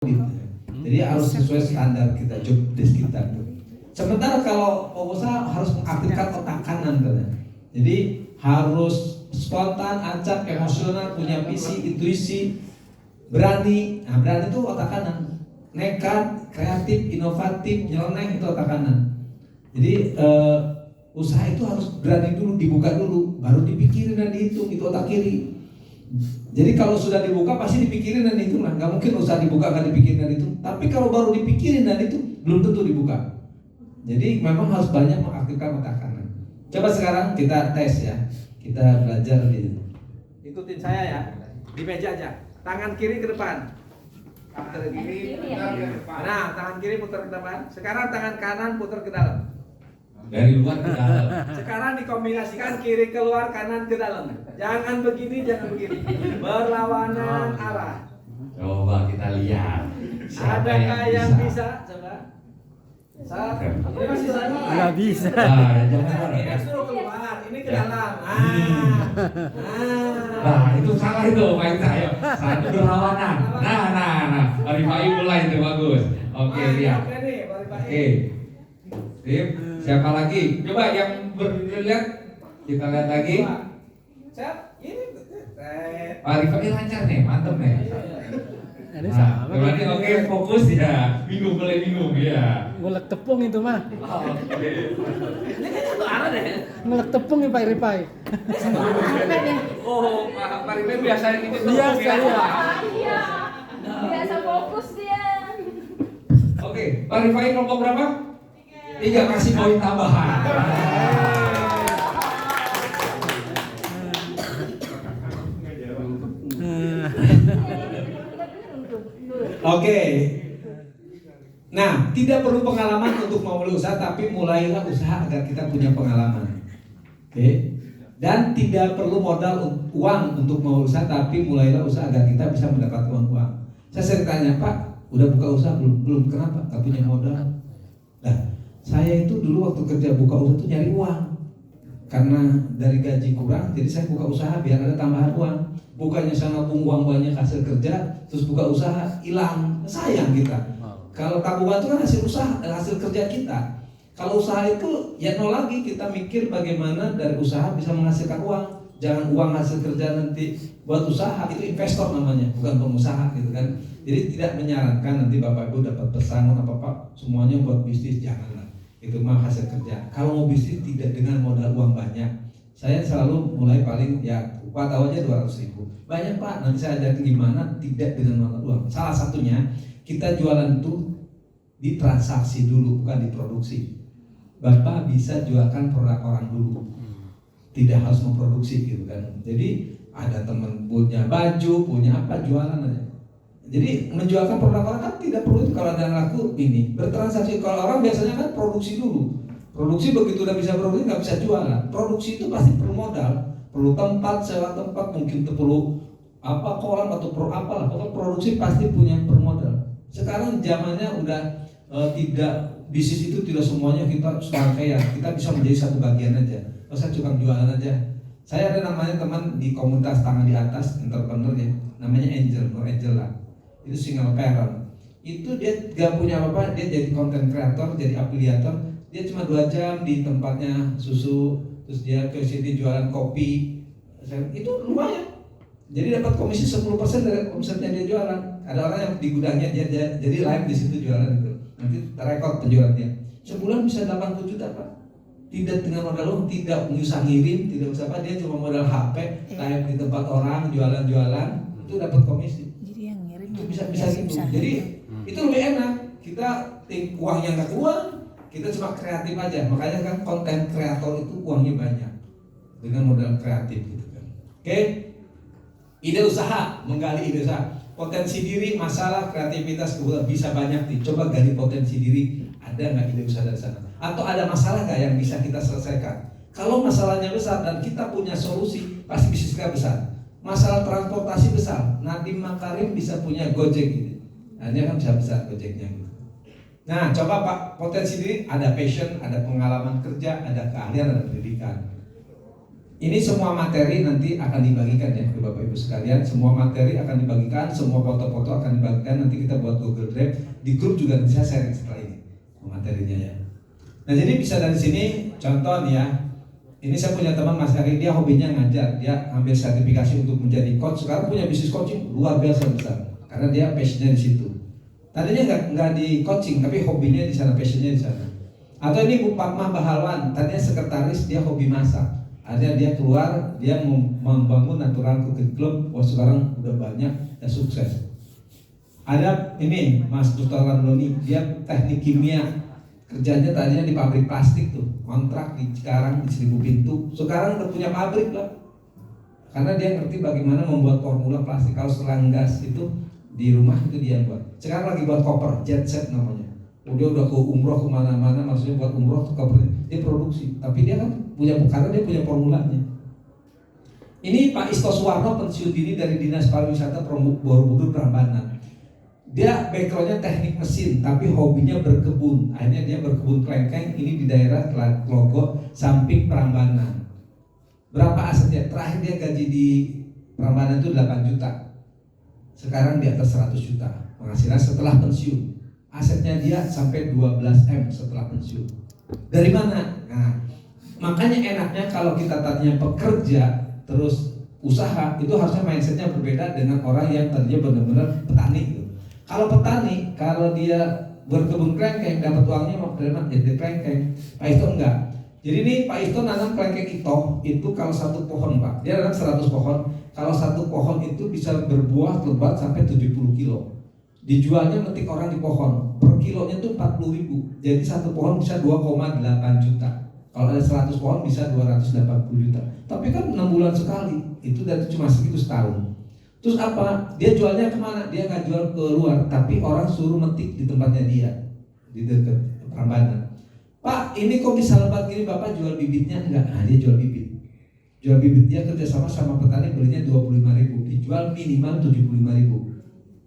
gitu. Jadi harus sesuai standar kita, job desk kita tuh. Sementara kalau pengusaha harus mengaktifkan otak kanan katanya. Jadi harus spontan, acak, emosional, punya visi, intuisi, berani. Nah, berani itu otak kanan. Nekat, kreatif, inovatif, nyeleneh itu otak kanan. Jadi usaha itu harus berani dulu, dibuka dulu, baru dipikirin dan dihitung, itu otak kiri. Jadi kalau sudah dibuka pasti dipikirin dan dihitung lah. Nggak mungkin usaha dibuka nggak dipikirin dan dihitung. Tapi kalau baru dipikirin dan itu belum tentu dibuka. Jadi memang harus banyak mengaktifkan otak kanan. Coba sekarang kita tes ya. Kita belajar di. Ikutin saya ya. Di meja aja. Tangan kiri ke depan. Putar ke kiri, putar ke depan. Nah, tangan kiri putar ke depan. Sekarang tangan kanan putar ke dalam. Dari luar ke dalam. Sekarang dikombinasikan kiri keluar, kanan ke dalam. Jangan begini, jangan begini. Berlawanan arah. Coba kita lihat. Adakah yang bisa? Coba. Ini masih sama. Nggak bisa. Ini suruh keluar, ini ke dalam. Nah, itu salah itu, Pak Ita. Ayo, satu berlawanan. Nah. Arifai mulai itu bagus. Oke, lihat. Oke. Sip. Siapa lagi? Coba yang berlihat, kita lihat lagi. Siap. Ini. Pak Rifai lancar nih, mantep nih. Ini Nah, sama. berarti oke, fokus ya. Bingung mulai bingung ya. Ngulek tepung itu mah. Oke. Ini kan satu arah deh. Ngulek tepung ya Pak Ripai. Oh, Pak Rifai biasa gitu. Biasa ya. Iya. Biasa fokus dia. Oke, Pak Rifai kelompok berapa? 3, kasih poin tambahan. Oke. Nah, tidak perlu pengalaman untuk memulai usaha, tapi mulailah usaha agar kita punya pengalaman. Oke. Dan tidak perlu modal uang untuk memulai usaha, tapi mulailah usaha agar kita bisa mendapatkan uang. Saya sering tanya, Pak, udah buka usaha belum? Belum. Kenapa? Gak punya modal. Nah, saya itu dulu waktu kerja buka usaha itu nyari uang. Karena dari gaji kurang, jadi saya buka usaha biar ada tambahan uang. Bukannya saya nabung uang banyak hasil kerja, terus buka usaha hilang, sayang kita. Kalau tabungan itu kan hasil usaha, hasil kerja kita. Kalau usaha itu ya nol lagi, kita mikir bagaimana dari usaha bisa menghasilkan uang. Jangan uang hasil kerja nanti buat usaha, itu investor namanya, bukan pengusaha gitu kan. Jadi tidak menyarankan nanti Bapak Ibu dapat pesangon apa semuanya buat bisnis, janganlah. Itu mah hasil kerja. Kalau mau bisnis tidak dengan modal uang banyak. Saya selalu mulai paling ya Pak tahu aja 200.000. Banyak Pak, nanti saya ajarin gimana tidak dengan modal uang. Salah satunya kita jualan itu di transaksi dulu, bukan di produksi. Bapak bisa jualkan produk orang dulu, tidak harus memproduksi gitu kan. Jadi ada teman punya baju, punya apa, jualan aja. Jadi menjualkan produk orang kan tidak perlu itu, kalau ada yang laku ini bertransaksi. Kalau orang biasanya kan produksi dulu. Produksi begitu udah bisa produksi nggak bisa jualan. Produksi itu pasti perlu modal, perlu tempat, sewa tempat, mungkin perlu apa kolam atau perlu apalah. Pokoknya produksi pasti punya permodal. Sekarang zamannya udah tidak, bisnis itu tidak semuanya kita serangkaian. Kita bisa menjadi satu bagian aja. Saya cuma jualan aja. Saya ada namanya teman di komunitas tangan di atas entrepreneur ya, namanya Angel lah. Itu single parent. Itu dia gak punya apa-apa, dia jadi content creator, jadi afiliator. Dia cuma 2 jam di tempatnya susu, terus dia ke sini jualan kopi. Itu lumayan. Jadi dapat komisi 10% dari omsetnya dia jualan. Ada orang yang di gudangnya dia jadi live di situ jualan itu. Nanti rekod penjualannya. Sebulan bisa 80 juta Pak. Tidak dengan modal uang, tidak usah ngirim, tidak usah apa, dia cuma modal HP, live di tempat orang, jualan-jualan, itu dapat komisi. Jadi yang ngirim Itu bisa gitu. Jadi itu lebih enak. Kita uangnya nggak keluar, kita cuma kreatif aja. Makanya kan konten kreator itu uangnya banyak dengan modal kreatif gitu kan. Oke. Ide usaha, menggali ide usaha. Potensi diri, masalah, kreativitas, kebutuhan bisa banyak nih. Coba gali potensi diri. Ada nggak ide usaha dari sana? Atau ada masalah nggak yang bisa kita selesaikan? Kalau masalahnya besar dan kita punya solusi, pasti bisnis kita besar. Masalah transportasi besar, Nadiem Makarim bisa punya Gojek gitu. Nah, dia kan bisa besar Gojeknya gitu. Nah, coba Pak, potensi diri ada passion, ada pengalaman kerja, ada keahlian, ada pendidikan. Ini semua materi nanti akan dibagikan ya ke Bapak Ibu sekalian. Semua materi akan dibagikan, semua foto-foto akan dibagikan. Nanti kita buat Google Drive. Di grup juga bisa sharing setelah ini materinya ya. Nah jadi bisa dari sini contoh nih ya. Ini saya punya teman Mas Ari, dia hobinya ngajar. Dia ambil sertifikasi untuk menjadi coach. Sekarang punya bisnis coaching luar biasa besar. Karena dia passionnya di situ. Tadinya nggak di coaching, tapi hobinya di sana, passionnya di sana. Atau ini Bu Fatma Bahalwan, tadinya sekretaris, dia hobi masak. Akhirnya dia keluar, dia membangun Natural Cooking Club. Wah sekarang udah banyak dan sukses. Ada ini Mas Dr. Landoni, dia teknik kimia. Kerjanya tadinya di pabrik plastik tuh, kontrak di Cikarang di 1000 pintu. Sekarang udah punya pabrik lah. Karena dia ngerti bagaimana membuat formula plastik. Kalau selang gas itu di rumah itu dia yang buat. Sekarang lagi buat koper, jet set namanya. Udah ke umroh kemana-mana, maksudnya buat umroh ke koper dia produksi. Tapi dia kan punya, karena dia punya formulanya. Ini Pak Isto Suwarno, pensiun dini dari Dinas Pariwisata Borobudur Prambanan. Dia backgroundnya teknik mesin, tapi hobinya berkebun. Akhirnya dia berkebun kelengkeng. Ini di daerah Logo, samping Prambanan. Berapa asetnya? Terakhir dia gaji di Prambanan itu 8 juta. Sekarang di atas 100 juta penghasilan setelah pensiun. Asetnya dia sampai 12M setelah pensiun. Dari mana? Nah, makanya enaknya kalau kita tadinya pekerja terus usaha, itu harusnya mindsetnya berbeda dengan orang yang tadinya benar-benar petani gitu. Kalau petani, kalau dia berkebun kelengkeng dapat uangnya mau terima jadi kelengkeng. Pak Isto enggak. Jadi ini Pak Isto nanam kelengkeng itu kalau satu pohon Pak, dia nanam 100 pohon. Kalau satu pohon itu bisa berbuah lebat sampai 70 kilo. Dijualnya metik orang di pohon, per kilonya itu 40.000. Jadi satu pohon bisa 2,8 juta. Kalau ada 100 pohon bisa 280 juta. Tapi kan 6 bulan sekali, itu dari cuma segitu setahun. Terus apa? Dia jualnya kemana? Dia nggak jual ke luar, tapi orang suruh metik di tempatnya dia, di dekat Prambanan. Pak, ini kok bisa lebat gini? Bapak jual bibitnya? Enggak, nah dia jual bibit. Jual bibit, dia kerjasama sama petani, belinya 25.000, dijual minimal 75.000.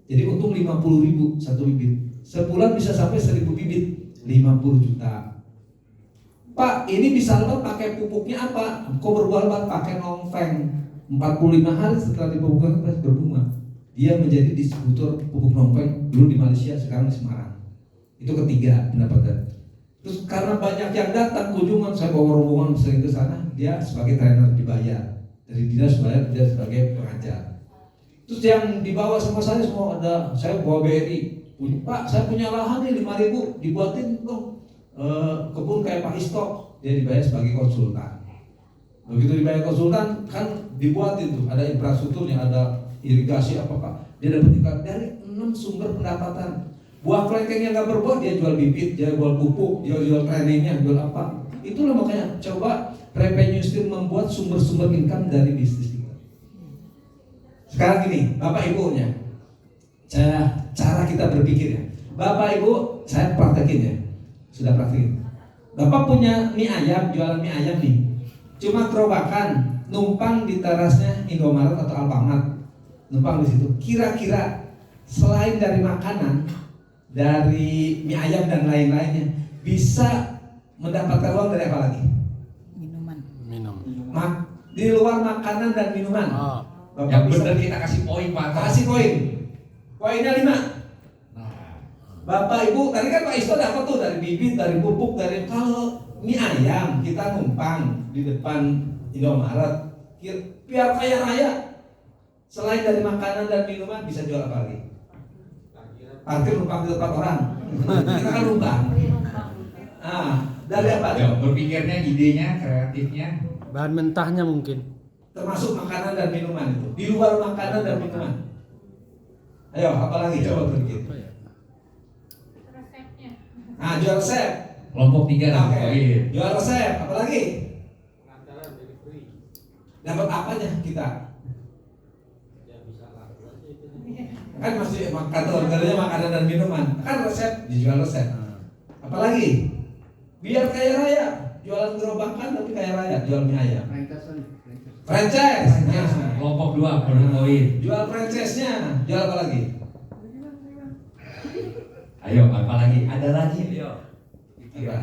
Jadi untung 50.000 satu bibit. Sebulan bisa sampai 1.000 bibit, 50 juta. Pak, ini bisa lebat pakai pupuknya apa? Kok berbuah lebat? Pakai nongfeng. 45 hari setelah dipupukkan berbunga. Dia menjadi distributor pupuk nongfeng dulu di Malaysia, sekarang di Semarang. Itu ketiga pendapatan. Terus karena banyak yang datang kunjungan, saya bawa rombongan sering ke sana, dia sebagai trainer dibayar. Dari dinas bayar, dia sebagai pengajar. Terus yang dibawa sama saya semua ada, saya bawa BRI. Pak, saya punya lahan nih 5.000, dibuatin dong kebun kayak Pak Isto. Dia dibayar sebagai konsultan. Begitu dibayar konsultan kan dibuatin tuh, ada infrastrukturnya, ada irigasi apa. Dia dapat ikan dari 6 sumber pendapatan. Buah kelengkeng yang nggak berbuah dia jual bibit, dia jual pupuk, dia jual trainingnya, jual apa. Itulah makanya coba revenue stream membuat sumber-sumber income dari bisnis kita. Sekarang gini, Bapak Ibunya, cara kita berpikir ya. Bapak Ibu, saya praktekin ya, sudah praktekin. Bapak punya mie ayam, jualan mie ayam nih. Cuma gerobakan, numpang di terasnya Indomaret atau Alfamart, numpang di situ. Kira-kira selain dari makanan, dari mie ayam dan lain-lainnya, bisa mendapatkan uang dari apa lagi? Minum. Di luar makanan dan minuman. Oh. Bapak Yang bisa benar kita kasih poin Pak. kasih poin. Poinnya 5. Nah, Bapak Ibu, tadi kan Pak Isto dapat tuh dari bibit, dari pupuk, dari kalau mie ayam kita numpang di depan Indomaret, biar kaya raya. Selain dari makanan dan minuman bisa jual apa lagi? Parkir numpang di tempat orang. Kita kan numpang. Dari apa? ya, berpikirnya, idenya, kreatifnya. Bahan mentahnya mungkin. Termasuk makanan dan minuman itu. Di luar makanan dan minuman. Ayo, apa lagi coba berpikir. Resepnya. Jual resep. Kelompok 3 dapat Oke. poin. Jual resep, apa lagi? Dapat apanya kita? Kan masih kategorinya makanan dan minuman. Kan resep, dijual resep. Apalagi? Biar kaya raya, jualan gerobakan tapi kaya raya, jual mie ayam. Franchise. Kelompok 2 per poin. Jual franchise-nya, jual apa lagi? Ayo, apa lagi? Ada lagi? Ayo. Apa?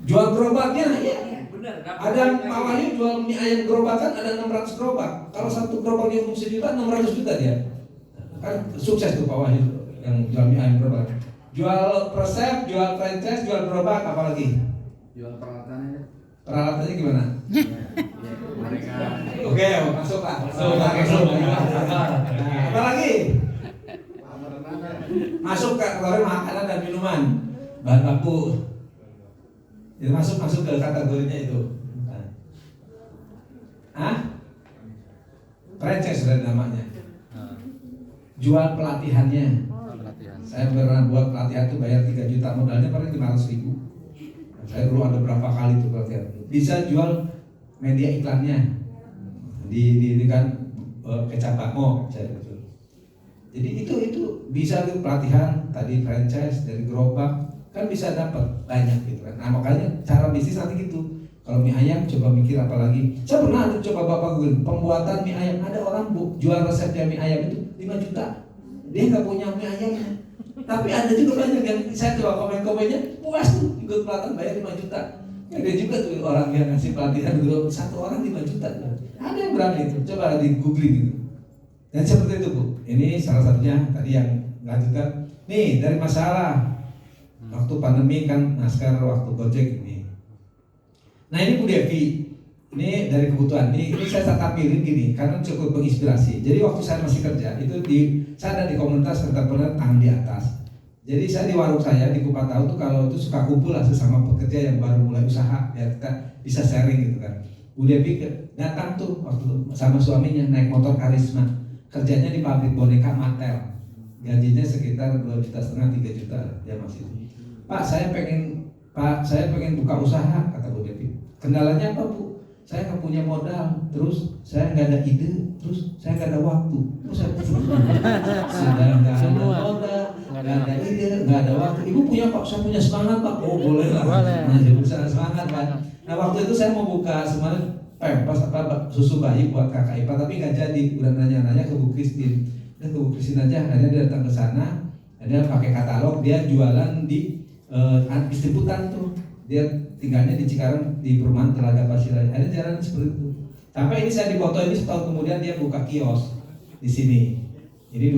Jual gerobaknya, iya. benar. Ada Pak Wahyu jual mie ayam gerobakan ada 600 gerobak. Kalau satu gerobak dia untung 1 juta, 600 juta dia. Kan sukses tuh Pak Wahyu yang jual mie ayam gerobakan. Jual resep, jual franchise, jual gerobak, apalagi? Jual peralatannya. Peralatannya gimana? Mereka Oke, masuk Pak. Masuk. Apa lagi? Masuk kategori makanan dan minuman, bahan baku. Itu masuk ke kategorinya itu. Franchise sudah namanya. Jual pelatihannya. Pelatihan. Saya pernah buat pelatihan itu bayar 3 juta, modalnya paling 500.000. Saya dulu ada berapa kali itu pelatihan. Bisa jual media iklannya di kan kecap bakmo. Jadi itu bisa tuh pelatihan tadi franchise dari gerobak kan bisa dapat banyak gitu kan. Nah makanya cara bisnis nanti gitu. Kalau mie ayam coba mikir apa lagi. Saya pernah tuh coba bapak Google pembuatan mie ayam. Ada orang jual resepnya mie ayam itu 5 juta. Dia nggak punya mie ayamnya. Tapi ada juga banyak yang saya coba komen-komennya puas tuh ikut pelatihan bayar 5 juta. Ada juga tuh orang yang ngasih pelatihan dulu 1 orang 5 juta. Ada yang berani itu. Coba di googling gitu. Dan seperti itu Bu. Ini salah satunya tadi yang lanjutkan. Nih dari masalah waktu pandemi kan naskah waktu Gojek ini. Nah ini Bu Devi, ini dari kebutuhan. Ini saya tampilin gini karena cukup menginspirasi. Jadi waktu saya masih kerja itu saya ada di komunitas entrepreneur tangan di atas. Jadi saya di warung saya di Kupat Tahu tuh kalau itu suka kumpul lah sesama pekerja yang baru mulai usaha biar kita bisa sharing gitu kan. Bu Devi datang tuh waktu sama suaminya naik motor Karisma. Kerjanya di pabrik boneka Mattel. Gajinya sekitar 2,5 juta 3 juta dia masih. Pak saya pengen buka usaha kata Bu Devi. Kendalanya apa Bu? Saya nggak punya modal, terus saya nggak ada ide, terus saya nggak ada waktu. Terus saya sudah nggak ada modal, nggak ada ide, nggak ada waktu. Ibu punya Pak? Saya punya semangat Pak. Oh boleh lah. Nah jadi bisa semangat Pak. Nah waktu itu saya mau buka sebenarnya pas susu bayi buat kakak Ipa tapi nggak jadi. Udah nanya-nanya ke Bu Christine. Dan ke Bu Christine aja, akhirnya dia datang ke sana. Dia pakai katalog, dia jualan di distributan tuh. Dia tinggalnya di Cikarang di perumahan Telaga Pasir. Ada jalan seperti itu. Sampai ini saya dipoto ini setahun kemudian dia buka kios di sini. Ini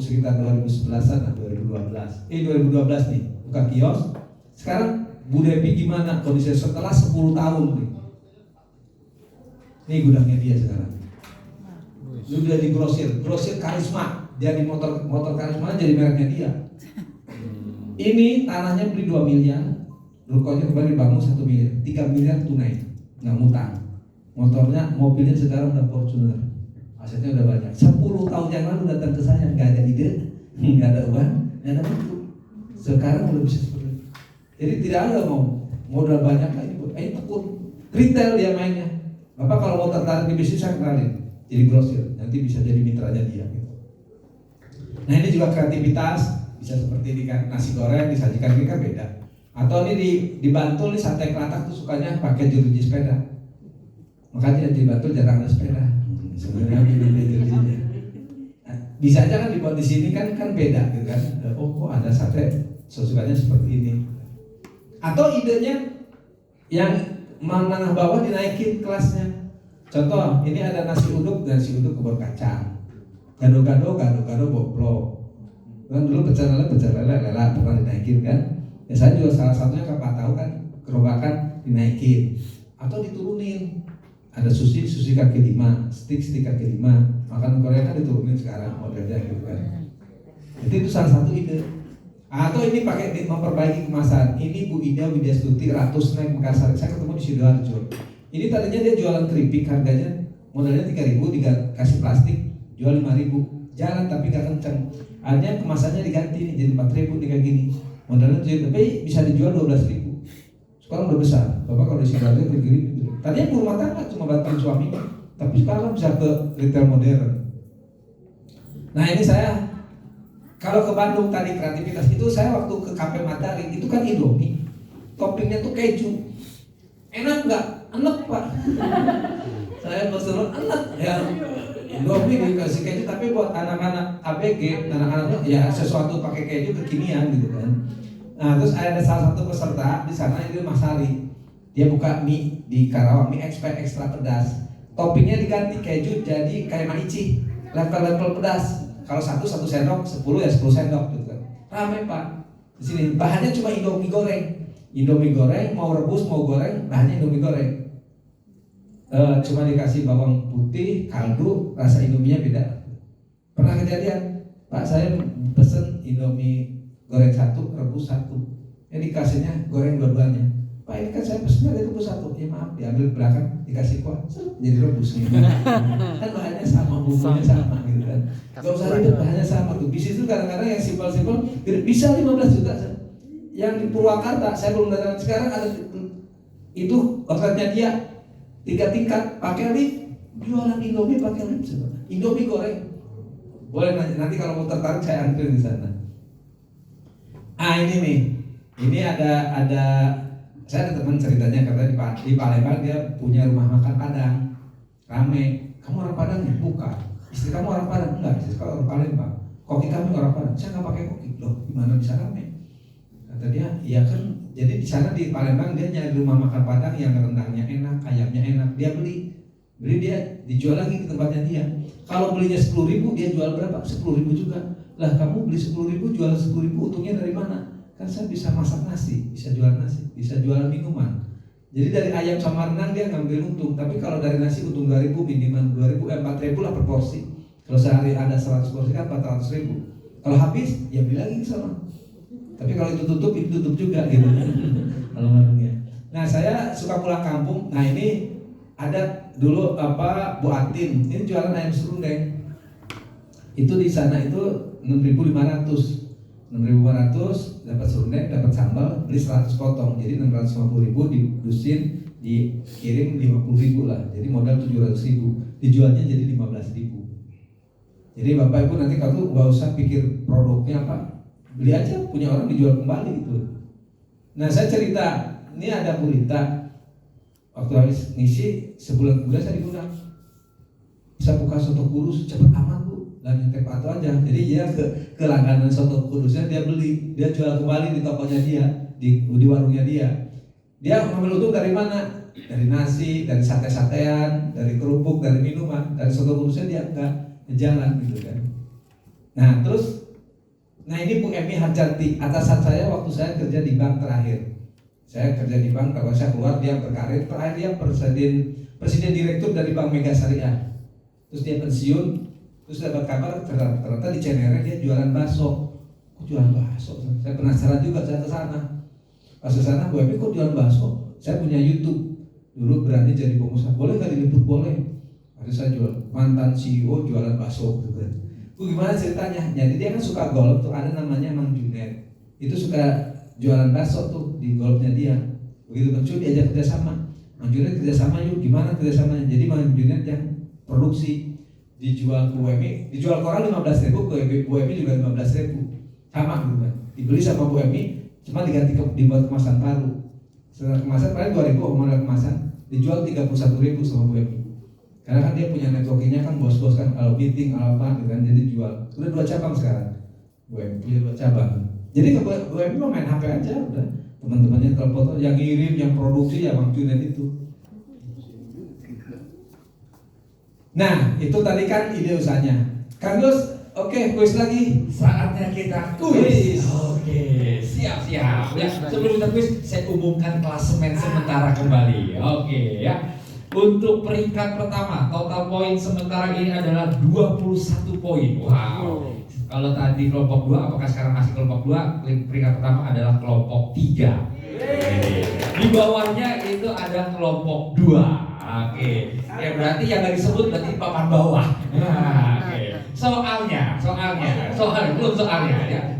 sekitar 2011-an lah 2012. 2012 nih buka kios. Sekarang Bu Devi gimana kondisinya setelah 10 tahun nih? Ini gudangnya dia sekarang. Sudah di grosir Karisma. Dia di motor Karisma jadi mereknya dia. Ini tanahnya beli 2 miliar. Rukonya kembali bangun 1 miliar, 3 miliar tunai, nggak ngutang. Mobilnya sekarang udah Fortuner, asetnya udah banyak. 10 tahun yang lalu datang ke saya, nggak ada ide, nggak ada uang, nggak ada waktu. Sekarang udah bisa seperti itu. Jadi tidak ada mau modal banyak lagi, ini tekun. Retail dia mainnya. Bapak kalau mau tertarik di bisnis saya kenalin, jadi grosir, nanti bisa jadi mitranya dia. Gitu. Nah ini juga kreativitas, bisa seperti ini kan, nasi goreng disajikan ini kan beda. Atau ini di Bantul nih sate kelatak tuh sukanya pakai jeruji sepeda. Makanya di Bantul jarang ada sepeda. Sebenarnya beda jerujinya. Nah, bisa aja kan dibuat di sini kan beda gitu kan. Oh kok ada sate sukanya seperti ini. Atau idenya yang menengah bawah dinaikin kelasnya. Contoh ini ada nasi uduk kebun kacang. Gado-gado boblok. Kan dulu pecel lele lela pernah dinaikin kan. Ya saya juga salah satunya Pak tahu kan gerobakan dinaikin atau diturunin. Ada sushi kaki 5, steak kaki 5. Makanan Korea kan diturunin sekarang modelnya gitu kan. Jadi itu salah satu ide. Atau ini pakai memperbaiki kemasan. Ini Bu Ida Widyastuti Ratu Snack Mekarsari. Saya ketemu di Sidoarjo. Ini tadinya dia jualan keripik harganya modalnya 3.000 dikasih plastik jual 5.000. Jalan tapi gak kenceng. Akhirnya kemasannya diganti nih jadi 4.000 nih kayak gini. Modalnya tapi bisa dijual 12.000. Sekarang udah besar. Bapak kalau di Sidoarjo kiri gitu. Tadinya ibu rumah tangga cuma bantuin suaminya, tapi sekarang bisa ke retail modern. Nah ini saya kalau ke Bandung tadi kreativitas itu saya waktu ke Kafe Matahari itu kan Indomie, toppingnya tuh keju. Enak nggak? Enak Pak. Saya pesan enak ya. Indomie dikasih keju tapi buat anak-anak ABG, anak-anak ya sesuatu pakai keju kekinian gitu kan. Nah terus ada salah satu peserta di sana itu Mas Hari. Dia buka mie di Karawang, mie ekstra pedas. Toppingnya diganti keju jadi kayak manici, level-level pedas. Kalau satu sendok, 10 ya 10 sendok gitu kan. Ramai Pak. Di sini bahannya cuma Indomie goreng. Indomie goreng mau rebus mau goreng, bahannya Indomie goreng. Cuma dikasih bawang putih, kaldu, rasa Indominya beda. Pernah kejadian, Pak saya pesen Indomie goreng 1, rebus 1. Dikasihnya goreng dua-duanya. Pak ini kan saya pesen ada rebus 1. Ya maaf, diambil ke belakang, dikasih kuah, jadi rebus gitu. Kan bahannya sama, bumbunya sama gitu kan. Gak usah ribet, bahannya sama tuh. Bisnis itu kadang-kadang yang simpel-simpel bisa 15 juta. Yang di Purwakarta, saya belum datang sekarang ada itu outletnya dia 3 tingkat, pakai lift, jualan Indomie pakai lift, Indomie goreng. Boleh nanti kalau mau tertarik saya antri di sana. Ini nih, ini ada saya ada teman ceritanya katanya di Palembang dia punya rumah makan Padang, rame. Kamu orang Padang ya? Bukan. Istri kamu orang Padang? Enggak, istri kamu orang Palembang. Koki kami orang Padang. Saya nggak pakai koki. Loh, gimana bisa rame? Kata dia, iya kan. Jadi di sana di Palembang dia nyari rumah makan Padang yang rendangnya enak, ayamnya enak. Dia beli dia dijual lagi di tempatnya dia. Kalau belinya 10.000 dia jual berapa? 10.000 juga. Lah kamu beli 10.000 jual 10.000 untungnya dari mana? Kan saya bisa masak nasi, bisa jual nasi, bisa jual minuman. Jadi dari ayam sama rendang dia ngambil untung. Tapi kalau dari nasi untung 2.000 minimal 4.000 lah per porsi. Kalau sehari ada 100 porsi kan 400.000. Kalau habis ya beli lagi ke sana. Tapi kalau itu tutup juga gitu. Kalau warungnya. Nah saya suka pulang kampung. Nah ini ada dulu Bu Atin. Ini jualan ayam serundeng. Itu di sana itu 6.500. 6.500 dapat serundeng, dapat sambal, beli 100 potong, jadi 650.000 didusin, dikirim 50.000 lah, jadi modal 700.000, dijualnya jadi 15.000. Jadi Bapak Ibu nanti kalau nggak usah pikir produknya apa, beli aja, punya orang dijual kembali gitu. Nah saya cerita, ini ada berita waktu habis ngisi sebulan kemudian saya diundang, bisa buka soto kurus cepet aman Bu. Dan nyetek atau aja, jadi dia ke langganan soto kudusnya dia beli, dia jual kembali di tokonya dia, di warungnya dia. Dia ngambil untung dari mana? Dari nasi, dari sate-satean, dari kerupuk, dari minuman, dari soto kudusnya dia enggak jalan gitu kan. Nah terus, ini Bu Emi Harjanti, atasan saya waktu saya kerja di bank terakhir. Saya kerja di bank, kalau saya keluar dia berkarir, terakhir dia presiden direktur dari Bank Mega Syariah. Terus dia pensiun. Terus dapat kabar ternyata di Cenere dia jualan bakso. Kok jualan bakso? Saya penasaran juga, saya ke sana. Pas ke sana, Bu Epi kok jualan bakso? Saya punya YouTube. Dulu berani jadi pengusaha. Boleh nggak diliput? Boleh. Ada saya jual mantan CEO jualan bakso gitu kan. Bu gimana ceritanya? Jadi dia kan suka golf tuh, ada namanya Mang Junet. Itu suka jualan bakso tuh di golfnya dia. Begitu kecil diajak kerjasama. Mang Junet kerjasama yuk. Gimana kerjasamanya? Jadi Mang Junet yang produksi. Dijual ke UMI, dijual ke orang 15.000, ke Bu Emi juga 15.000, sama gitu kan. Dibeli sama Bu Emi, cuma diganti dibuat kemasan baru. Setelah kemasan paling 2.000 modal kemasan, dijual 31.000 sama Bu Emi. Karena kan dia punya networkingnya kan bos-bos kan, kalau meeting apa gitu kan, jadi jual. Udah 2 cabang sekarang, Bu Emi punya 2 cabang. Jadi ke Bu Emi mau main HP aja udah. Teman-temannya telepon yang ngirim, yang produksi ya Bang Junet itu. Nah, itu tadi kan ide usahanya. Kang Gus, oke, kuis lagi. Saatnya kita kuis. Oke, siap. Ya, sebelum kita kuis, saya umumkan klasemen sementara kembali. Oke, ya. Untuk peringkat pertama, total poin sementara ini adalah 21 poin. Wow. Kalau tadi kelompok 2, apakah sekarang masih kelompok 2? Peringkat pertama adalah kelompok 3. Di bawahnya itu ada kelompok 2. Oke, ya berarti yang nggak disebut berarti papan bawah. Oke. Soalnya ya.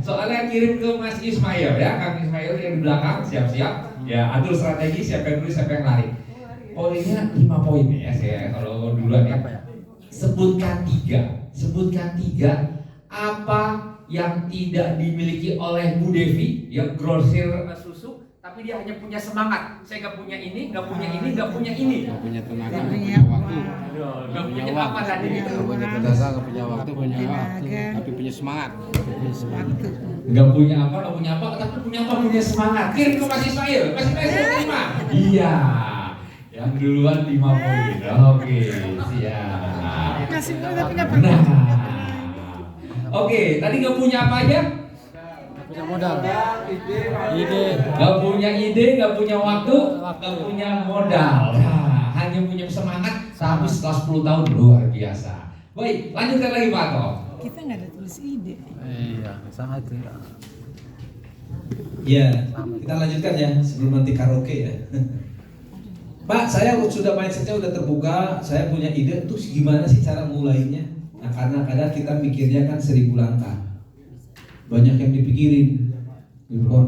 Soalnya kirim ke Mas Ismail ya, Kang Ismail yang di belakang siap-siap. Ya, atur strategi siapa yang dulu siapa yang lari. Poinnya 5 poin ya, saya kalau duluan ya. Sebutkan tiga apa yang tidak dimiliki oleh Bu Devi yang grosir susu. Tapi dia hanya punya semangat. Saya nggak punya ini, nggak punya ini, nggak punya ini. Nggak punya tenaga, nggak punya waktu. Nggak punya apa tadi? Nggak punya tenaga, nggak punya waktu, tapi punya semangat. Nggak punya apa, tapi punya punya semangat. Kirim ke Mas Ismail. Mas Ismail saya terima. Iya. Yang duluan 5 poin. Oke, siap. Kasih gue udah punya Nah. Oke, tadi nggak punya apa aja? Punya modal. Ide. Nggak punya ide, nggak punya waktu, nggak punya modal. Nah, hanya punya semangat. Tapi setelah 10 tahun luar biasa. Baik, lanjutkan lagi Pak Ato. Kita nggak ada tulis ide. Iya, sama itu ya. Ya, kita lanjutkan ya sebelum nanti karaoke ya. Pak, saya sudah mindsetnya udah terbuka, saya punya ide tuh gimana sih cara mulainya? Nah, karena kadang kita mikirnya kan 1000 langkah, banyak yang dipikirin.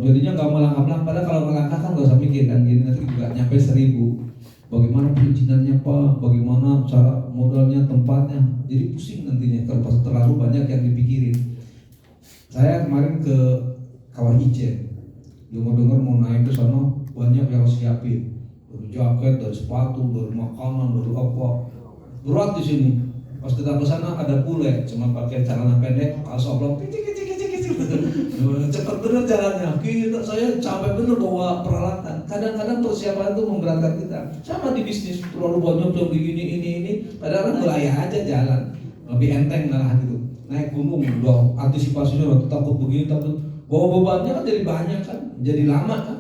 Jadinya nggak melangkah-melangkah. Padahal kalau melangkah kan nggak usah mikir kan, gini nanti juga nyampe 1000. Bagaimana perizinannya Pak? Bagaimana cara modalnya, tempatnya? Jadi pusing nantinya kalau terlalu banyak yang dipikirin. Saya kemarin ke Kawah Ijen, dengar mau naik ke sana banyak yang harus siapin, dari jaket, dari sepatu, dari makanan, dari apa, berat di sini. Pas datang ke sana ada bule, cuma pakai celana pendek, kaos oblong, cepat bener jalannya. Saya capek bener bawa peralatan. Kadang-kadang persiapan itu memberatkan kita. Sama di bisnis terlalu banyak yang begini ini. Padahal kan mulai aja jalan, lebih enteng malah gitu. Naik gunung, udah antisipasinya waktu takut begini takut. Bawa bebannya kan jadi banyak kan, jadi lama kan.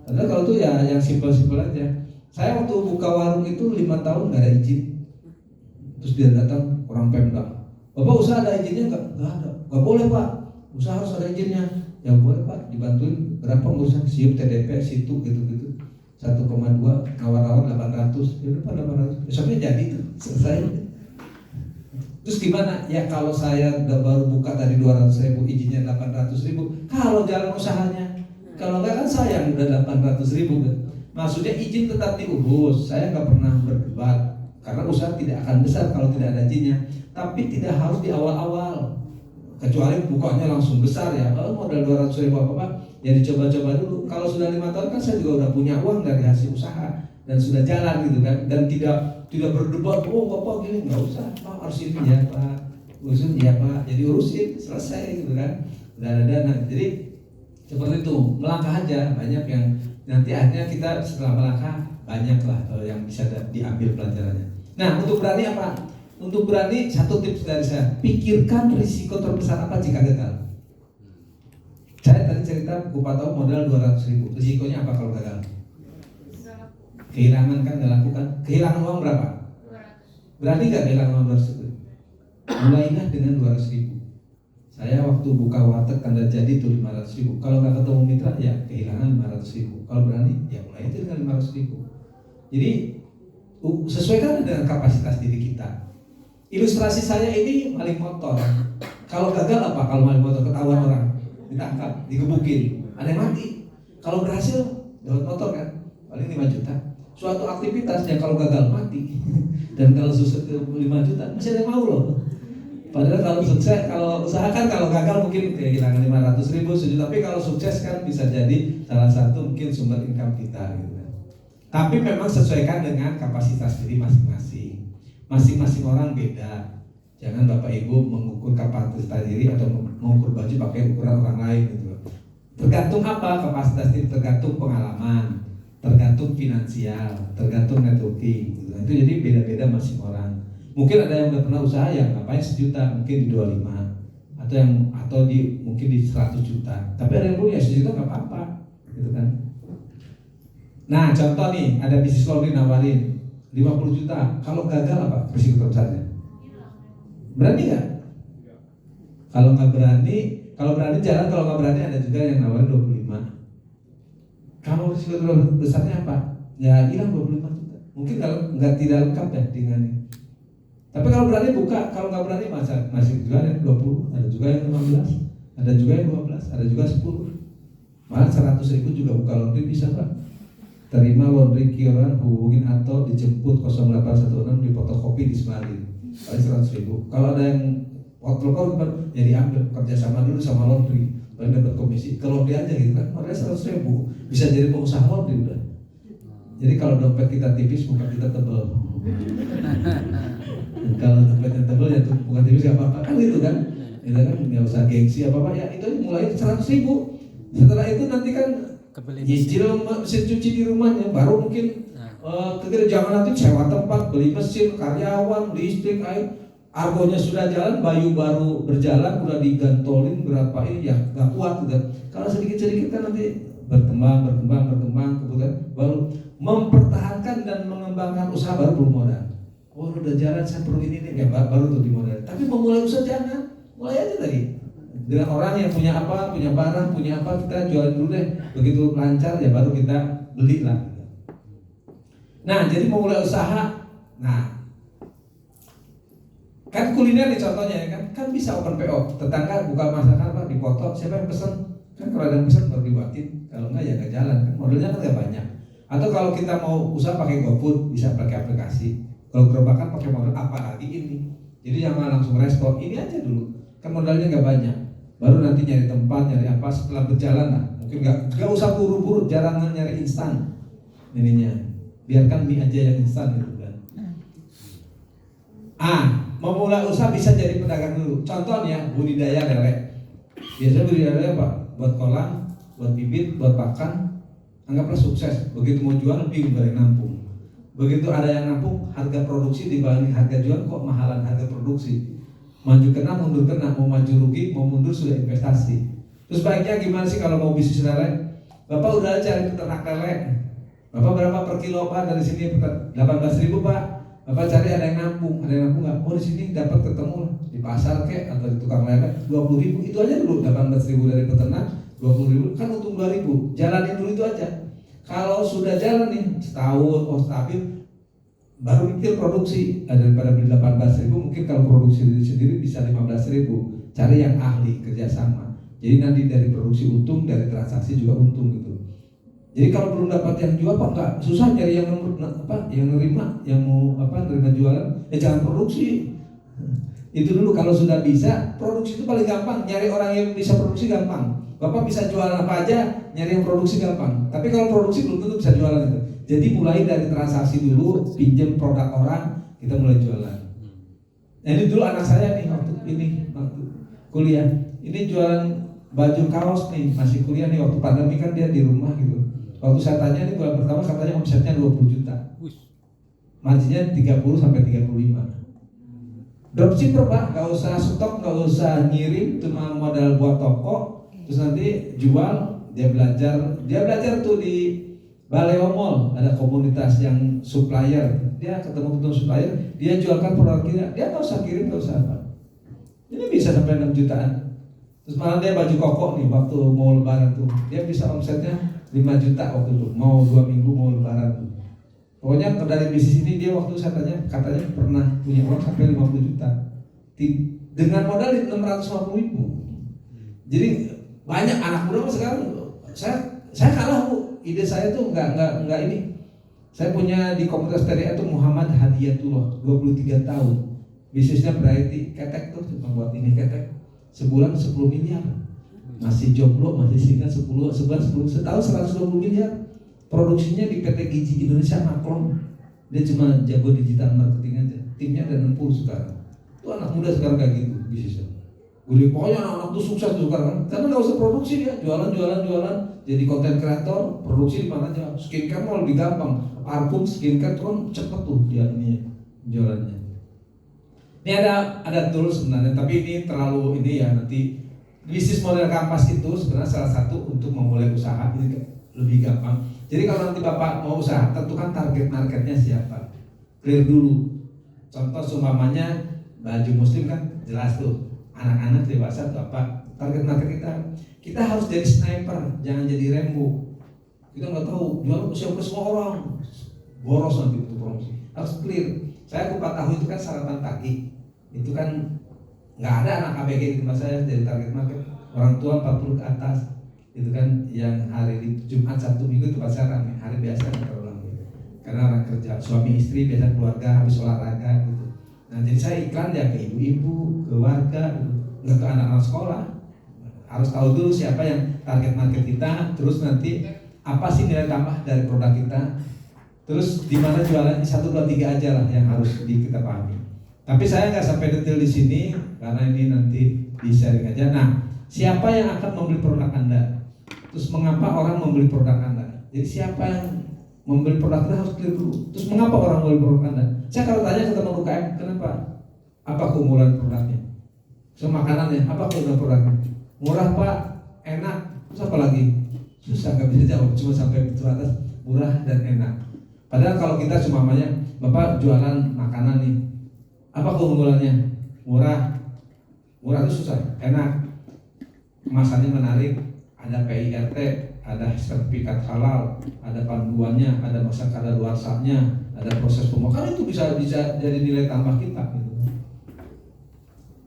Padahal kalau itu ya yang simpel-simpel aja. Saya waktu buka warung itu 5 tahun nggak ada izin. Terus dia datang orang Pemda, Bapak usaha ada izinnya nggak? Nggak ada. Nggak boleh Pak, usaha harus ada izinnya. Ya boleh Pak, dibantuin berapa ngurusan siup TDP situ gitu-gitu. 1,2 nawar-nawar 800. Ya udah Pak 800. Besoknya jadi tuh selesai. Terus gimana? Ya kalau saya udah baru buka dari 200.000 izinnya 800.000. Kalau jalan usahanya, kalau nggak kan sayang udah 800.000 kan. Maksudnya izin tetap diurus. Saya nggak pernah berdebat karena usaha tidak akan besar kalau tidak ada izinnya. Tapi tidak harus di awal-awal. Kecuali bukanya langsung besar ya. Kalau modal 200.000 apa-apa, ya dicoba-coba dulu. Kalau sudah 5 tahun kan saya juga udah punya uang dari hasil usaha dan sudah jalan gitu kan. Dan tidak berdebat, oh Bapak gini, nggak usah, Pak harus ini ya Pak, urusin ya Pak, jadi urusin selesai gitu kan, udah ada dana. Jadi seperti itu, melangkah aja. Banyak yang nanti akhirnya kita setelah melangkah banyak lah yang bisa diambil pelajarannya. Nah, untuk berani apa? Untuk berani, satu tips dari saya, pikirkan risiko terbesar apa jika gagal. Saya tadi cerita Bapak tahu modal 200.000, risikonya apa kalau gagal? Kehilangan kan nggak lakukan. Kehilangan uang berapa? 200. Berani nggak kehilangan uang 200? Mulailah dengan 200.000. Saya waktu buka warteg tanda jadi tuh 500.000. Kalau nggak ketemu mitra ya kehilangan 500.000. Kalau berani ya mulai itu dengan 500.000. Jadi sesuaikan dengan kapasitas diri kita. Ilustrasi saya ini maling motor. Kalau gagal apa? Kalau maling motor ketahuan orang, ditangkap, digebukin, ada yang mati. Kalau berhasil dapat motor kan paling 5 juta. Suatu aktivitas yang kalau gagal mati dan kalau sukses ke 5 juta masih ada yang mau loh. Padahal kalau sukses, kalau usaha kan kalau gagal mungkin kehilangan 500.000 sejuta, tapi kalau sukses kan bisa jadi salah satu mungkin sumber income kita gitu kan. Tapi memang sesuaikan dengan kapasitas diri masing-masing. Masing-masing orang beda. Jangan Bapak Ibu mengukur kapasitas diri atau mengukur baju pakai ukuran orang lain gitu. Tergantung apa kapasitas diri, tergantung pengalaman, tergantung finansial, tergantung networking gitu. Itu jadi beda-beda masing orang. Mungkin ada yang udah pernah usaha yang ngapain 1 juta, mungkin di 25 atau mungkin di 100 juta. Tapi ada yang punya 1 juta nggak apa-apa gitu kan. Nah, contoh nih, ada bisnis laundry nawarin 50 juta. Kalau gagal apa risiko terbesarnya? Berani nggak? Kalau nggak berani, kalau berani jalan, kalau nggak berani ada juga yang nawarin 25. Kalau risiko terbesarnya apa? Ya hilang 25 juta. Mungkin kalau nggak tidak lengkap ya dengan ini. Tapi kalau berani buka, kalau nggak berani masih juga yang 20, ada juga yang 15, ada juga yang 12, ada juga 10. Malah 100.000 juga buka laundry bisa Pak. Terima laundry Kioran, hubungin atau dijemput 0816 di fotokopi di Semalin. Paling 100.000. Kalau ada yang telepon ya diambil, kerjasama dulu sama laundry, paling dapat komisi. Ke laundry aja gitu kan, modalnya 100.000, bisa jadi pengusaha laundry udah. Jadi kalau dompet kita tipis, muka kita tebal. Kalau dompetnya tebal ya tuh bukan tipis gak apa-apa kan gitu kan. Kita kan nggak usah gengsi apa-apa ya, itu mulai 100.000. Setelah itu nanti kan Kebeli nyicil mesin cuci di rumahnya, baru mungkin jangan nanti sewa tempat, beli mesin, karyawan, listrik, air. Argonya sudah jalan, bayu baru berjalan, udah digantolin berapa ini ya nggak kuat gitu. Kalau sedikit-sedikit kan nanti berkembang, kemudian baru mempertahankan dan mengembangkan usaha baru perlu modal. Oh udah jalan, saya perlu ini nih, ya baru tuh dimodal. Tapi memulai usaha jangan, mulai aja tadi. Dengan orang yang punya apa, punya barang, punya apa, kita jual dulu deh. Begitu lancar ya baru kita beli lah. Nah jadi memulai usaha, nah kan kuliner nih contohnya ya kan bisa open PO, tetangga buka masakan Pak dipoto, siapa yang pesen? Kan kalau ada yang pesen baru dibuatin, kalau enggak ya nggak jalan kan, modelnya kan nggak banyak. Atau kalau kita mau usaha pakai GoFood bisa pakai aplikasi, kalau gerobakan pakai modal apa lagi ini. Jadi jangan langsung resto, ini aja dulu, kan modalnya nggak banyak. Baru nanti nyari tempat, nyari apa setelah berjalan lah. Mungkin nggak usah buru-buru, jarang nyari instan ininya, biarkan mie aja yang instan gitu kan. Memulai usaha bisa jadi pedagang dulu. Contohnya budidaya lele. Biasanya budidaya lele apa? Buat kolam, buat bibit, buat pakan. Anggaplah sukses. Begitu mau jual bingung dari nampung. Begitu ada yang nampung, harga produksi dibanding harga jual kok mahalan harga produksi. Maju kena, mundur kena, mau maju rugi, mau mundur sudah investasi. Terus baiknya gimana sih kalau mau bisnis lele? Bapak udah cari peternak lele. Bapak berapa per kilo Pak dari sini? 18.000 Pak. Bapak cari ada yang nampung nggak? Oh di sini dapat ketemu di pasar kek atau di tukang lele 20.000 itu aja dulu, 18.000 dari peternak, 20.000 kan untung 2.000. Jalanin dulu itu aja. Kalau sudah jalan nih setahun, stabil, baru mikir produksi. Daripada beli 18.000 mungkin kalau produksi sendiri bisa 15.000. Cari yang ahli kerjasama. Jadi nanti dari produksi untung, dari transaksi juga untung gitu. Jadi kalau belum dapat yang jual Pak enggak susah cari yang nerima, yang mau nerima jualan, jangan produksi. Itu dulu kalau sudah bisa, produksi itu paling gampang. Nyari orang yang bisa produksi gampang. Bapak bisa jualan apa aja, nyari yang produksi gampang. Tapi kalau produksi belum tentu bisa jualan itu. Jadi mulai dari transaksi dulu, pinjam produk orang, kita mulai jualan. Nah ini dulu anak saya nih waktu kuliah, ini jualan baju kaos nih, masih kuliah nih waktu pandemi kan dia di rumah gitu. Waktu saya tanya nih bulan pertama katanya omsetnya 20 juta. Marginnya 30 sampai 35. Dropshipper Pak, nggak usah stok, nggak usah ngirim, cuma modal buat toko, terus nanti jual. Dia belajar tuh di Baleo Mall, ada komunitas yang supplier. Dia ketemu supplier, dia jualkan produk dia nggak usah kirim, nggak usah apa. Ini bisa sampai 6 jutaan. Terus malah dia baju koko nih waktu mau lebaran tuh, dia bisa omsetnya 5 juta waktu itu, mau 2 minggu mau lebaran tuh. Pokoknya dari bisnis ini dia waktu saya tanya, katanya pernah punya uang sampai 50 juta dengan modal 650.000. Jadi banyak anak muda sekarang. Saya kalah Bu, ide saya tuh nggak ini. Saya punya di komunitas TDA tuh Muhammad Hadiyatullah, 23 tahun. Bisnisnya variety, ketek tuh cuma buat ini ketek. Sebulan 10 miliar. Masih jomblo, masih single 11 setahun 120 miliar. Produksinya di PT Gizi Indonesia Maklum. Dia cuma jago digital marketing aja. Timnya ada 60 sekarang. Tuh anak muda sekarang kayak gitu bisnisnya. Gue pokoknya anak tuh sukses tuh sekarang. Karena nggak usah produksi dia, jualan. Jadi konten kreator, produksi di mana aja. Skincare mau lebih gampang. Parfum, skincare tuh kan cepet tuh dia ini jualannya. Ini ada tools sebenarnya, tapi ini terlalu ini ya nanti. Bisnis model kampas itu sebenarnya salah satu untuk memulai usaha ini lebih gampang. Jadi kalau nanti Bapak mau usaha, tentukan target marketnya siapa. Clear dulu. Contoh seumpamanya baju muslim kan jelas tuh. Anak-anak dewasa tuh apa? Target market kita harus jadi sniper, jangan jadi Rambo. Kita nggak tahu jual ke semua orang. Boros nanti itu promosi. Harus clear. Saya kupat tahu itu kan sarapan pagi. Itu kan nggak ada anak ABG di tempat saya dari target market. Orang tua 40 ke atas. Itu kan yang hari di Jumat, Sabtu, Minggu tempat saya ramai. Hari biasa nggak terulang gitu. Karena orang kerja, suami istri biasa keluarga habis olahraga gitu. Nah jadi saya iklan ya ke ibu-ibu, ke warga, gitu. Nggak ke anak-anak sekolah. Harus tahu dulu siapa yang target market kita. Terus nanti apa sih nilai tambah dari produk kita. Terus di mana jualannya 1, 2, 3 aja lah yang harus kita pahami. Tapi saya nggak sampai detail di sini karena ini nanti di sharing aja. Nah, siapa yang akan membeli produk Anda? Terus mengapa orang membeli produk Anda? Jadi siapa yang membeli produk Anda harus clear dulu. Terus mengapa orang membeli produk Anda? Saya kalau tanya ke teman UKM, kenapa? Apa keunggulan produknya? So makanannya, apa keunggulan produknya? Murah Pak, enak. Terus apa lagi? Susah nggak bisa jawab, cuma sampai itu atas murah dan enak. Padahal kalau kita cuma Bapak jualan makanan nih, apa keunggulannya? Murah itu susah, enak, kemasannya menarik, ada PIRT, ada sertifikat halal, ada panduannya, ada masa kadaluarsanya, ada proses pembuatan, itu bisa jadi nilai tambah kita. Gitu.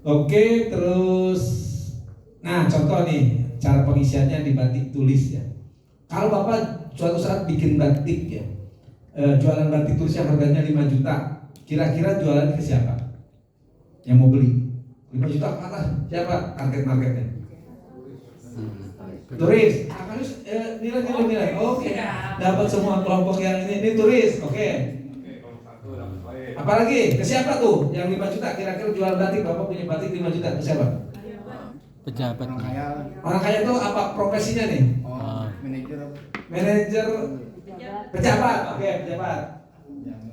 Oke, terus, nah contoh nih cara pengisiannya di batik tulis ya. Kalau Bapak suatu saat bikin batik ya, jualan batik tulis yang harganya 5 juta, kira-kira jualannya ke siapa? Yang mau beli 5 juta ke atas, siapa target marketnya? Turis. Nilai. Oke. Dapat semua kelompok yang ini turis. Oke. Apalagi ke siapa tuh yang 5 juta kira-kira jual batik? Bapak punya batik 5 juta ke siapa? Pejabat. Orang kaya tuh apa profesinya nih? Manajer. Pejabat. Oke,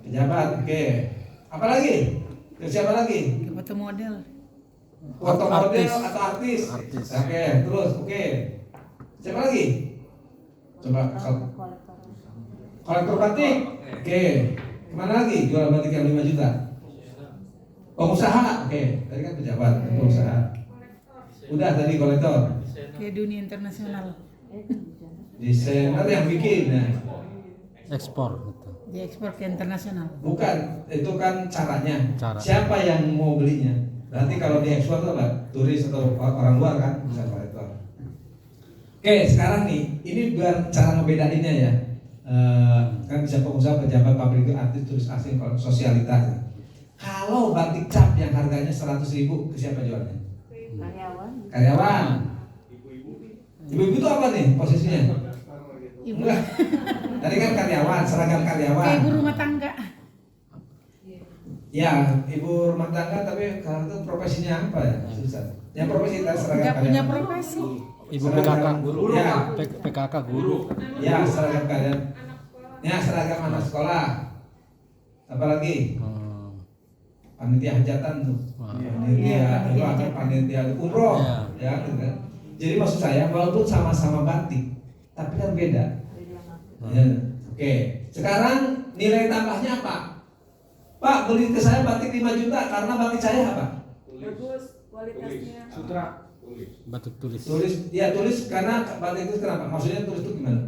pejabat. Oke. Apalagi? Ke siapa lagi? Foto model. Foto model Artis. atau artis. Artis. Oke, terus oke. Siapa lagi? Coba kolektor batik. Oke. Kemana lagi jual batik yang 5 juta? Pengusaha. Oke, tadi kan pejabat, pengusaha. Udah tadi kolektor. Ke dunia internasional. Desainer yang bikin. Nah, Ekspor gitu. Diekspor ke internasional. bukan, itu kan caranya. Cara. Siapa yang mau belinya? Berarti kalau diekspor itu apa? Turis atau orang luar kan? Bisa kolektor. Oke, sekarang nih, ini biar cara ngebedainnya ya. Kan bisa pengusaha, pejabat, pabrik, artis, turis asing, kalau sosialitas. Kalau batik cap yang harganya 100.000 ke siapa jualnya? Karyawan. Ibu-ibu itu apa nih posisinya? Ibu. Enggak. Tadi kan karyawan, seragam karyawan. Kayak ibu rumah tangga. Ya, ibu rumah tangga tapi kalau itu profesinya apa ya? Susah. Yang profesi kita seragam Nggak punya karyawan. profesi. Ibu PKK guru. Ya. PKK guru. Ya, seragam karyawan. Ya, seragam anak sekolah. Apalagi panitia hajatan tuh. Wah. Panitia, itu apa? Panitia umroh. Ya. Ya, gitu kan. Jadi maksud saya walaupun sama-sama batik, tapi kan beda. Ya. Oke, sekarang nilai tambahnya apa? Pak, beli ke saya batik 5 juta karena batik saya apa? Bagus kualitasnya. Sutra. Batik tulis. Tulis, ya tulis karena batik itu kenapa? Maksudnya tulis itu gimana?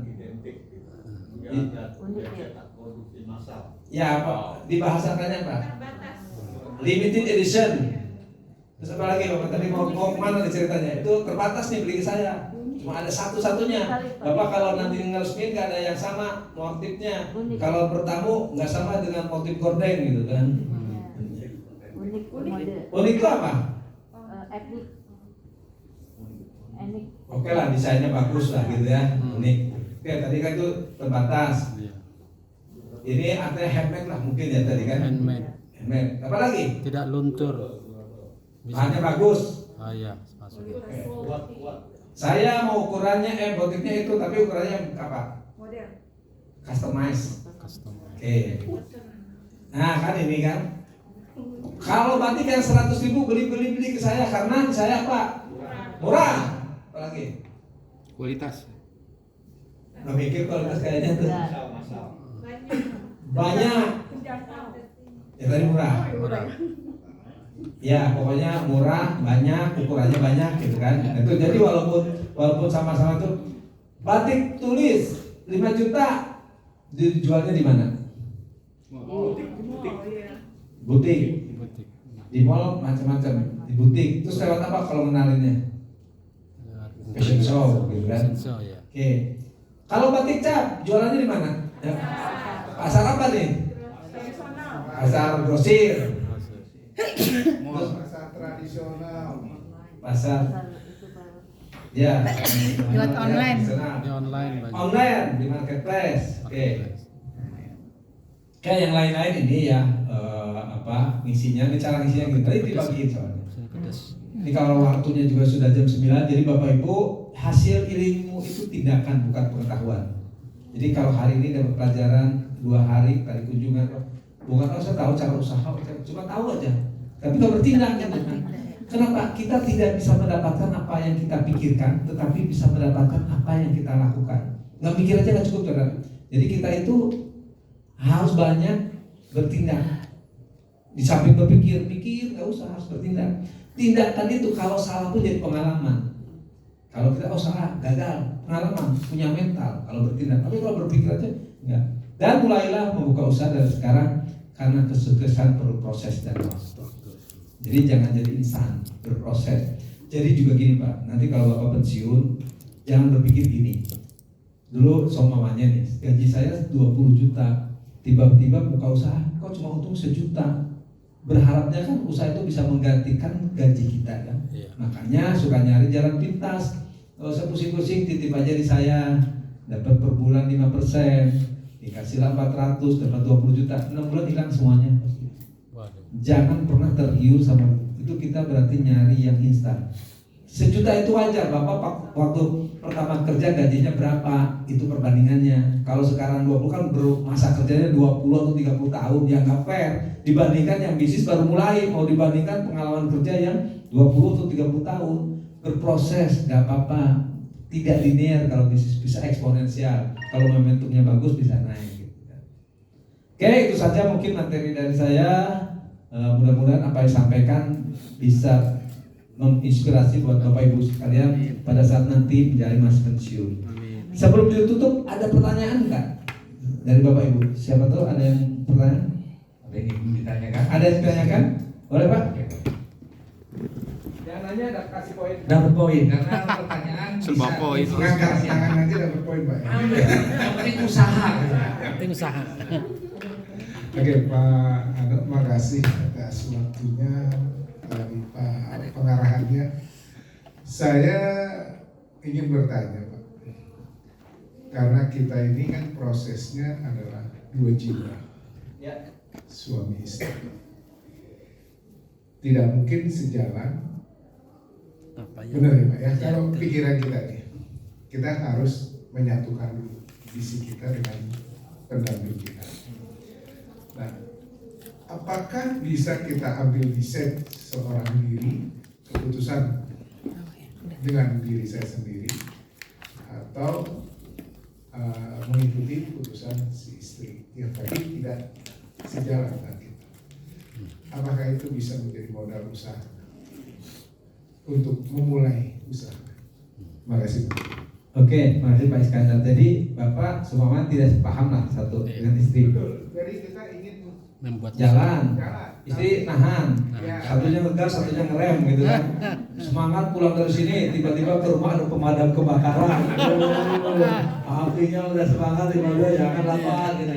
Ya, apa? Dibahasakannya apa? Limited edition. Terus apa lagi Bapak tadi mau kemana nih ceritanya? Itu terbatas nih beli ke saya. Cuma ada satu-satunya. Bapak kalau nanti ngeresmin nggak ada yang sama motifnya. Kalau bertamu nggak sama dengan motif gordeng gitu kan? Unik model. Unik itu apa? Etnik. Enik. Oke lah desainnya bagus lah gitu ya. Unik. Oke tadi kan itu terbatas. Iya. Ini artinya handmade lah mungkin ya tadi kan? Handmade. Handmade. Apa lagi? Tidak luntur. Bahannya bagus. Ah iya, masuk. Saya mau ukurannya motifnya itu tapi ukurannya apa? Model. Customize. Custom. Oke. Nah kan ini kan. Kalau batik yang 100.000 beli ke saya karena saya apa? Murah. Apalagi? Kualitas. Nggak mikir kualitas kayaknya tuh. Banyak. Ya tadi murah. Murah. Ya pokoknya murah, banyak, ukurannya banyak gitu kan. Itu jadi walaupun sama-sama itu batik tulis 5 juta dijualnya di mana? Butik. Butik. Di mall macam-macam, di butik. Terus lewat apa kalau menalinnya? Fashion show gitu kan. Fashion show ya. Oke. Kalau batik cap jualannya di mana? Ya. Pasar apa nih? Pasar grosir. Pasar tradisional. Pasar ya. Lewat online. Ini online banyak. Online di marketplace. Oke. Kayak yang lain-lain ini ya ngisinya, ini cara ngisinya gitu. Tadi dibagiin soalnya. Sini pedas. Ini kalau waktunya juga sudah jam 9, jadi Bapak Ibu hasil ilmu itu tindakan bukan pengetahuan. Jadi kalau hari ini dapat pelajaran 2 hari kali kunjungan, bukan saya tahu cara usaha, cuma tahu aja, tapi nggak bertindak kan? Kenapa? Kita tidak bisa mendapatkan apa yang kita pikirkan, tetapi bisa mendapatkan apa yang kita lakukan. Nggak mikir aja nggak cukup, saudara. Jadi kita itu harus banyak bertindak. Di samping berpikir, nggak usah, harus bertindak. Tindakan itu kalau salah pun jadi pengalaman. Kalau kita salah, gagal, pengalaman, punya mental kalau bertindak. Tapi kalau berpikir aja enggak. Dan mulailah membuka usaha dari sekarang karena kesuksesan perlu proses dan waktu. Jadi jangan jadi instan, berproses. Jadi juga gini Pak, nanti kalau Bapak pensiun jangan berpikir gini. Dulu somamanya nih, gaji saya 20 juta. Tiba-tiba buka usaha, kok cuma untung 1 juta. Berharapnya kan usaha itu bisa menggantikan gaji kita kan. Makanya suka nyari jalan pintas. Kalau saya pusing-pusing titip aja di saya, dapat per bulan 5%, dikasihlah 400, dapat 20 juta, 6 bulan hilang semuanya. Jangan pernah tergiur sama itu, kita berarti nyari yang instan. 1 juta itu wajar, Bapak waktu pertama kerja gajinya berapa, itu perbandingannya. Kalau sekarang 20 kan masa kerjanya 20 atau 30 tahun, ya nggak fair. Dibandingkan yang bisnis baru mulai, mau dibandingkan pengalaman kerja yang 20 atau 30 tahun. Berproses, nggak apa-apa. Tidak linear, kalau bisnis bisa eksponensial. Kalau momentumnya bagus bisa naik. Gitu. Oke, itu saja mungkin materi dari saya. Mudah-mudahan apa yang disampaikan bisa menginspirasi buat Bapak Ibu sekalian pada saat nanti menjalani masa pensiun. Sebelum ditutup, ada pertanyaan enggak dari Bapak Ibu? Siapa tahu ada yang pertanyaan? Ada yang ingin ditanyakan? Ada yang ditanyakan? Boleh Pak? Yang nanya ada kasih poin. Dapat poin karena pertanyaan Sebuah bisa poin. Angkat tangan aja dapat poin Pak. Yang penting usaha. Penting usaha. Oke Pak Anut, makasih atas waktunya dari Pak pengarahannya. Saya ingin bertanya Pak, karena kita ini kan prosesnya adalah 2 jiwa, Ya. suami istri. Tidak mungkin sejalan. Benar ya Pak ya, kalau pikiran kita nih, kita harus menyatukan dulu visi kita dengan pendamping kita. Nah, apakah bisa kita ambil desain seorang diri, keputusan dengan diri saya sendiri, atau mengikuti keputusan si istri yang tadi tidak sejalan dengan kita? Apakah itu bisa menjadi modal usaha untuk memulai usaha? Terima kasih. Oke, makasih Pak Iskandar. Jadi Bapak seumpama tidak sepaham lah satu dengan istri. Betul. Jadi kita ingin Membuat Jalan, jalan. istri nahan, Ya. satunya ngegas, satunya ngerem gitu kan. Semangat pulang dari sini, tiba-tiba ke rumah ada pemadam kebakaran. Apinya udah semangat, tiba-tiba jangan lapar gitu.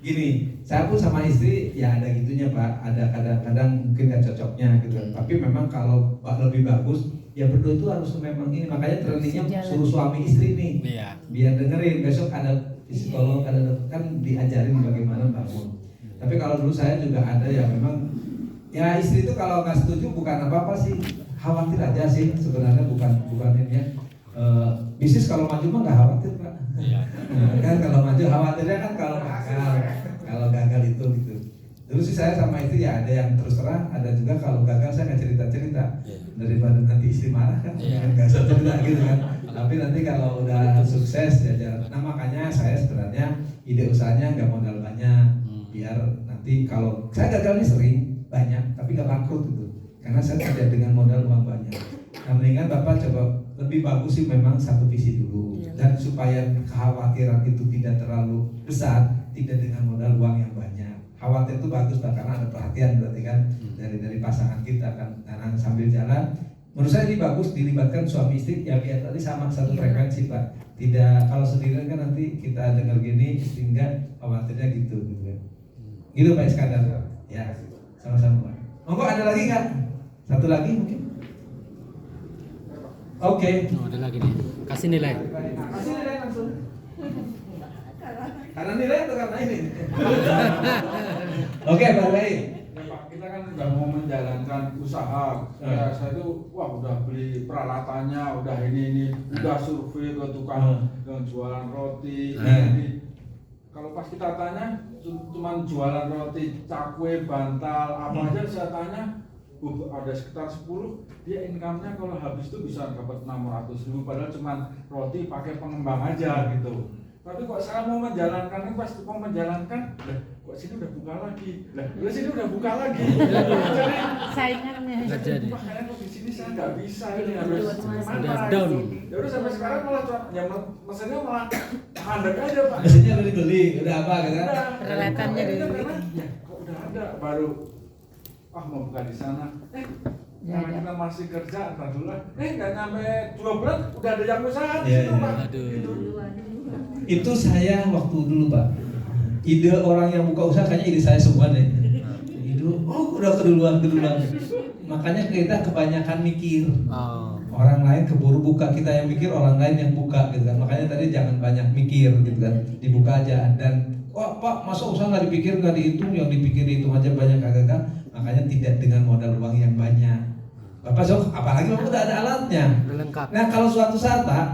Gini, saya pun sama istri ya ada gitunya Pak, ada kadang-kadang mungkin gak cocoknya gitu. Tapi memang kalau lebih bagus ya berdua itu harus memang ini, makanya trainingnya suruh suami istri nih. Iya. Biar dengerin, besok ada psikolog, ada kan diajarin bagaimana bangun. Tapi kalau dulu saya juga ada yang memang ya istri itu kalau nggak setuju bukan apa-apa sih, khawatir aja sih sebenarnya, bukan ini ya. Bisnis kalau maju mah nggak khawatir Pak. Iya. Kan kalau maju khawatirnya kan kalau gagal itu gitu. Dulu sih saya sama istri ya ada yang terus terang, ada juga kalau gagal saya nggak cerita daripada nanti istri marah kan, nggak usah cerita gitu kan. Tapi nanti kalau udah sukses ya jalan. Nah makanya saya sebenarnya ide usahanya nggak modal banyak, biar nanti kalau saya gagalnya sering banyak tapi nggak bangkrut gitu, karena saya tidak dengan modal uang banyak. Nah mendingan Bapak coba lebih bagus sih memang satu visi dulu, dan supaya kekhawatiran itu tidak terlalu besar, tidak dengan modal uang yang banyak. Khawatir itu bagus Pak, karena ada perhatian berarti kan dari pasangan kita kan. Nah sambil jalan, menurut saya ini bagus dilibatkan suami istri ya, biar tadi sama satu frekuensi Pak. Tidak kalau sendirian kan nanti kita dengar gini istri enggak, khawatirnya gitu kan. Gitu Pak Iskandar. Ya, sama-sama Pak. Monggo ada lagi nggak? Satu lagi mungkin. Oke. Oh, ada lagi nih. Kasih nilai. Kasih nilai langsung. Karena nilai atau karena ini? Oke, baik. Ya Pak, kita kan sudah mau menjalankan usaha. Saya itu wah udah beli peralatannya, udah ini, udah survei ke tukang yang jualan roti. Ini. Kalau pas kita tanya, cuma jualan roti, cakwe, bantal, apa aja saya tanya, ada sekitar 10, dia income-nya kalau habis itu bisa dapat 600.000, padahal cuma roti pakai pengembang aja gitu. Tapi kok saya mau menjalankan ini, pas mau menjalankan, kok sini udah buka lagi, sini udah buka lagi. Jadi Saingannya. Nggak jadi. makanya kok di sini saya nggak bisa ini harus Udah down. Ya udah sampai sekarang malah ya mesennya malah handek aja Pak. Mesinnya udah dibeli, udah apa gitu kan? Peralatannya Itu dibeli. karena, ya kok udah ada baru mau buka di sana. Ya, Karena ya. kita masih kerja entar dulu lah. Nggak nyampe 2 bulan udah ada yang usaha di Iya, situ iya. Pak. Aduh. Gitu. Itu saya waktu dulu Pak. Ide orang yang buka usaha kayaknya ide saya semua deh. Ide, udah keduluan. Makanya kita kebanyakan mikir. Oh. Orang lain keburu buka, kita yang mikir, orang lain yang buka gitu kan. Makanya tadi jangan banyak mikir gitu kan. Dibuka aja. Dan wah Pak, masa usaha nggak dipikir, nggak dihitung, yang dipikir itu aja banyak kagak. Makanya tidak dengan modal uang yang banyak. Bapak sok, apalagi Bapak udah ada alatnya. Udah lengkap. Nah kalau suatu saat Pak,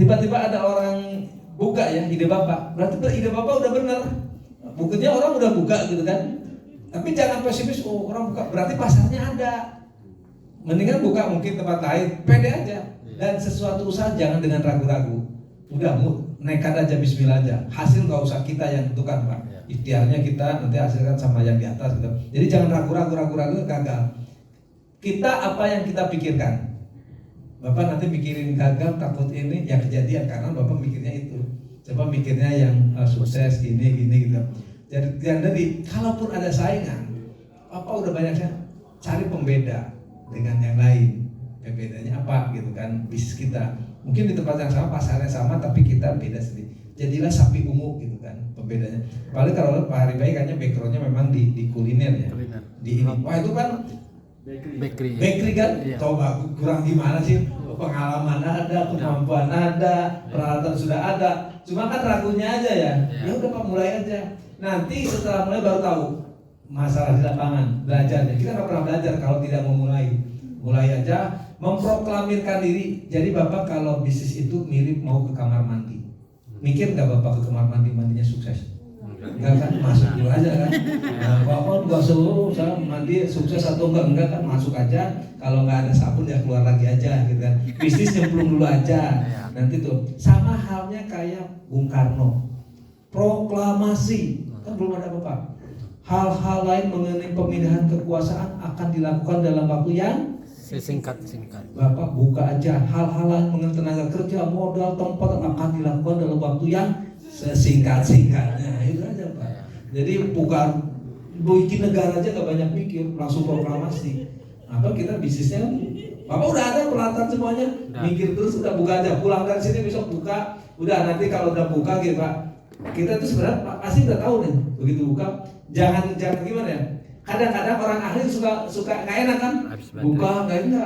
tiba-tiba ada orang buka ya ide Bapak, berarti ide Bapak udah benar. Buktinya orang udah buka gitu kan. Tapi jangan pesimis, orang buka, berarti pasarnya ada. Mendingan buka mungkin tempat lain, pede aja. Dan sesuatu usaha jangan dengan ragu-ragu. Udah nekat aja, bismillah aja. Hasil nggak usah kita yang tentukan Pak. Ikhtiarnya kita nanti hasilkan sama yang di atas gitu. Jadi jangan ragu-ragu gagal. Kita apa yang kita pikirkan. Bapak nanti mikirin gagal, takut ini, ya kejadian karena Bapak mikirnya itu. Coba mikirnya yang sukses gini gitu. Jadi kalaupun ada saingan, Bapak udah banyak cari pembeda dengan yang lain. Bedanya apa gitu kan? Bisnis kita mungkin di tempat yang sama, pasarnya sama, tapi kita beda sendiri. Jadilah sapi ungu gitu kan pembedanya. Paling kalau Pak Haribai kayaknya backgroundnya memang di kuliner ya. Kuliner. Di ini. Wah itu kan Bakery. kan, Iya. coba kurang gimana sih? Pengalaman ada, kemampuan ada, peralatan sudah ada. Cuma kan ragunya aja ya. Ya udah Pak mulai aja. Nanti setelah mulai baru tahu masalah di lapangan, belajarnya. Kita nggak pernah belajar kalau tidak memulai. Mulai aja, memproklamirkan diri. Jadi Bapak kalau bisnis itu mirip mau ke kamar mandi. Mikir nggak Bapak ke kamar mandi, mandinya sukses? Enggak kan, masuk dulu aja kan. Nah, Bapak nggak suruh saya mandi sukses atau enggak kan, masuk aja. Kalau nggak ada sabun ya keluar lagi aja gitu kan. Bisnis nyemplung dulu aja. Nanti tuh sama halnya kayak Bung Karno. Proklamasi kan belum ada Bapak. Hal-hal lain mengenai pemindahan kekuasaan akan dilakukan dalam waktu yang Singkat. Bapak buka aja. Hal-hal lain mengenai tenaga kerja, modal, tempat akan dilakukan dalam waktu yang sesingkat-singkatnya. Itu aja Pak. Jadi bukan bikin negara aja gak banyak mikir, langsung proklamasi. Apa kita bisnisnya? Bapak udah ada peralatan semuanya, mikir terus udah buka aja. Pulang dari sini besok buka. Udah nanti kalau udah buka gitu Pak. Kita tuh sebenarnya pasti udah tahu nih. Begitu buka, jangan gimana ya? Kadang-kadang orang ahli suka nggak enak kan? Buka nggak enak.